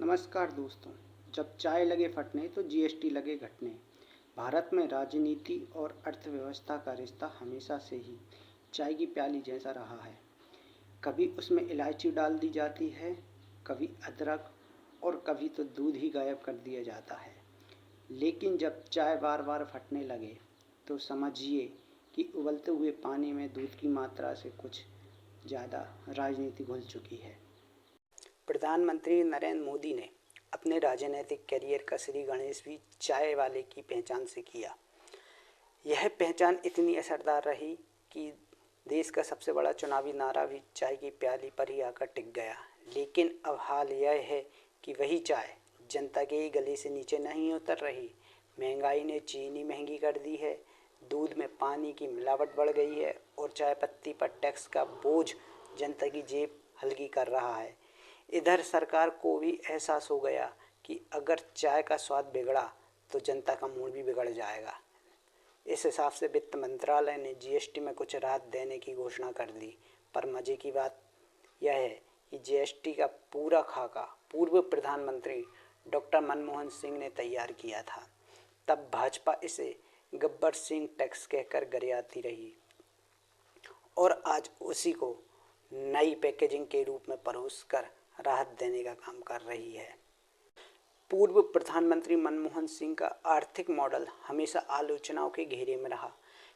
नमस्कार दोस्तों। जब चाय लगे फटने तो जीएसटी लगे घटने। भारत में राजनीति और अर्थव्यवस्था का रिश्ता हमेशा से ही चाय की प्याली जैसा रहा है। कभी उसमें इलायची डाल दी जाती है, कभी अदरक और कभी तो दूध ही गायब कर दिया जाता है। लेकिन जब चाय बार बार फटने लगे तो समझिए कि उबलते हुए पानी में दूध की मात्रा से कुछ ज़्यादा राजनीति घुल चुकी है। प्रधानमंत्री नरेंद्र मोदी ने अपने राजनीतिक करियर का श्री गणेश भी चाय वाले की पहचान से किया। यह पहचान इतनी असरदार रही कि देश का सबसे बड़ा चुनावी नारा भी चाय की प्याली पर ही आकर टिक गया। लेकिन अब हाल यह है कि वही चाय जनता के गले से नीचे नहीं उतर रही। महंगाई ने चीनी महंगी कर दी है, दूध में पानी की मिलावट बढ़ गई है और चाय पत्ती पर टैक्स का बोझ जनता की जेब हल्की कर रहा है। इधर सरकार को भी एहसास हो गया कि अगर चाय का स्वाद बिगड़ा तो जनता का मूड भी बिगड़ जाएगा। इस हिसाब से वित्त मंत्रालय ने जीएसटी में कुछ राहत देने की घोषणा कर दी। पर मजे की बात यह है कि जीएसटी का पूरा खाका पूर्व प्रधानमंत्री डॉक्टर मनमोहन सिंह ने तैयार किया था। तब भाजपा इसे गब्बर सिंह टैक्स कहकर गरियाती रही और आज उसी को नई पैकेजिंग के रूप में परोस कर राहत देने का काम कर रही है। पूर्व प्रधानमंत्री मनमोहन सिंह का आर्थिक मॉडल हमेशा आलोचनाओं के घेरे में रहा,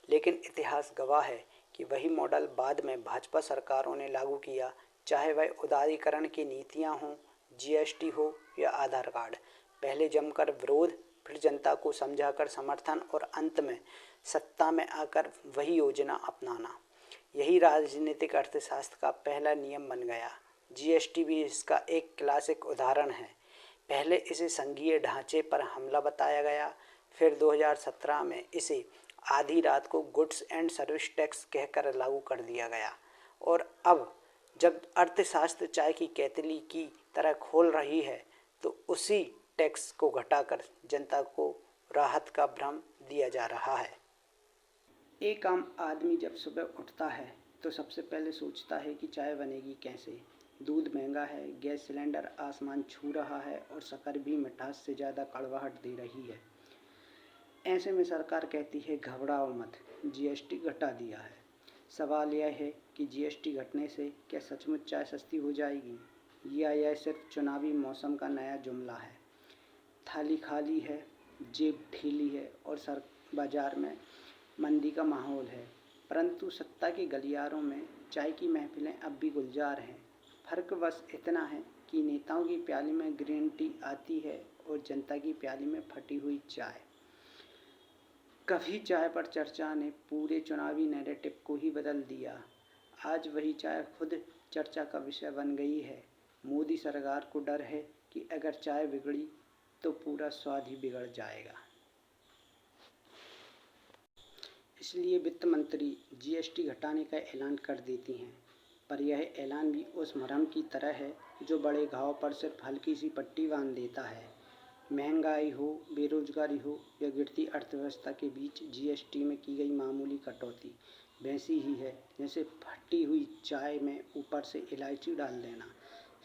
लेकिन इतिहास गवाह है कि वही मॉडल बाद में भाजपा सरकारों ने लागू किया, चाहे वह उदारीकरण की नीतियां हों, जीएसटी हो या आधार कार्ड। पहले जमकर विरोध, फिर जनता को समझाकर समर्थन और अंत में सत्ता में आकर वही योजना अपनाना। यही राजनीतिक अर्थशास्त्र का पहला नियम बन गया। जीएसटी भी इसका एक क्लासिक उदाहरण है। पहले इसे संघीय ढांचे पर हमला बताया गया, फिर 2017 में इसे आधी रात को गुड्स एंड सर्विस टैक्स कहकर लागू कर दिया गया और अब जब अर्थशास्त्र चाय की केतली की तरह खोल रही है तो उसी टैक्स को घटाकर जनता को राहत का भ्रम दिया जा रहा है। एक आम आदमी जब सुबह उठता है तो सबसे पहले सोचता है कि चाय बनेगी कैसे। दूध महंगा है, गैस सिलेंडर आसमान छू रहा है और शक्कर भी मिठास से ज़्यादा कड़वाहट दे रही है। ऐसे में सरकार कहती है घबराओ मत, जीएसटी घटा दिया है। सवाल यह है कि जीएसटी घटने से क्या सचमुच चाय सस्ती हो जाएगी या यह सिर्फ चुनावी मौसम का नया जुमला है। थाली खाली है, जेब ढीली है और बाजार में मंदी का माहौल है, परंतु सत्ता के गलियारों में चाय की महफिलें अब भी गुलजार हैं। फ़र्क बस इतना है कि नेताओं की प्याली में ग्रीन टी आती है और जनता की प्याली में फटी हुई चाय। कभी चाय पर चर्चा ने पूरे चुनावी नैरेटिव को ही बदल दिया। आज वही चाय खुद चर्चा का विषय बन गई है। मोदी सरकार को डर है कि अगर चाय बिगड़ी तो पूरा स्वाद ही बिगड़ जाएगा। इसलिए वित्त मंत्री जीएसटी घटाने का ऐलान कर देती हैं, पर यह ऐलान भी उस मरहम की तरह है जो बड़े घाव पर सिर्फ हल्की सी पट्टी बांध देता है। महंगाई हो, बेरोजगारी हो या गिरती अर्थव्यवस्था के बीच जीएसटी में की गई मामूली कटौती वैसी ही है जैसे फटी हुई चाय में ऊपर से इलायची डाल देना।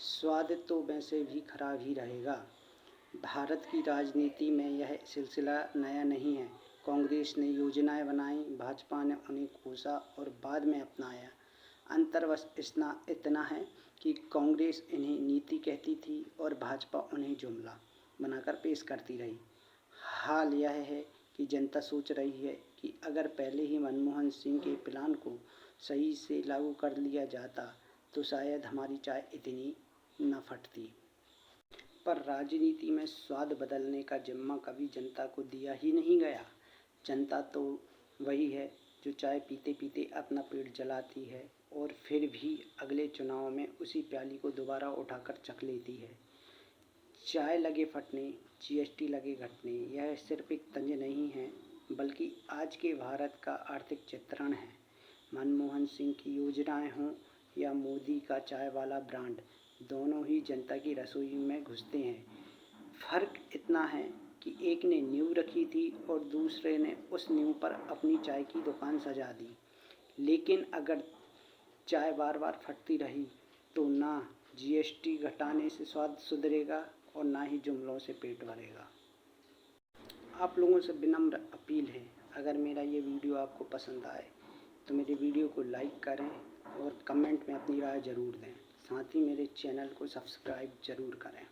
स्वाद तो वैसे भी खराब ही रहेगा। भारत की राजनीति में यह सिलसिला नया नहीं है। कांग्रेस ने योजनाएं बनाई, भाजपा ने उन्हें कोसा और बाद में अपनाया। अंतर बस इतना है कि कांग्रेस इन्हें नीति कहती थी और भाजपा उन्हें जुमला बनाकर पेश करती रही। हाल यह है कि जनता सोच रही है कि अगर पहले ही मनमोहन सिंह के प्लान को सही से लागू कर लिया जाता तो शायद हमारी चाय इतनी न फटती। पर राजनीति में स्वाद बदलने का जिम्मा कभी जनता को दिया ही नहीं गया। जनता तो वही है जो चाय पीते पीते अपना पेट जलाती है और फिर भी अगले चुनाव में उसी प्याली को दोबारा उठाकर चख लेती है। चाय लगे फटने, जीएसटी लगे घटने, यह सिर्फ एक तंज नहीं है बल्कि आज के भारत का आर्थिक चित्रण है। मनमोहन सिंह की योजनाएं हों या मोदी का चाय वाला ब्रांड, दोनों ही जनता की रसोई में घुसते हैं। फ़र्क इतना है कि एक ने नींव रखी थी और दूसरे ने उस नींव पर अपनी चाय की दुकान सजा दी। लेकिन अगर चाय बार बार फटती रही तो ना जीएसटी घटाने से स्वाद सुधरेगा और ना ही जुमलों से पेट भरेगा। आप लोगों से विनम्र अपील है, अगर मेरा ये वीडियो आपको पसंद आए तो मेरे वीडियो को लाइक करें और कमेंट में अपनी राय ज़रूर दें। साथ ही मेरे चैनल को सब्सक्राइब ज़रूर करें।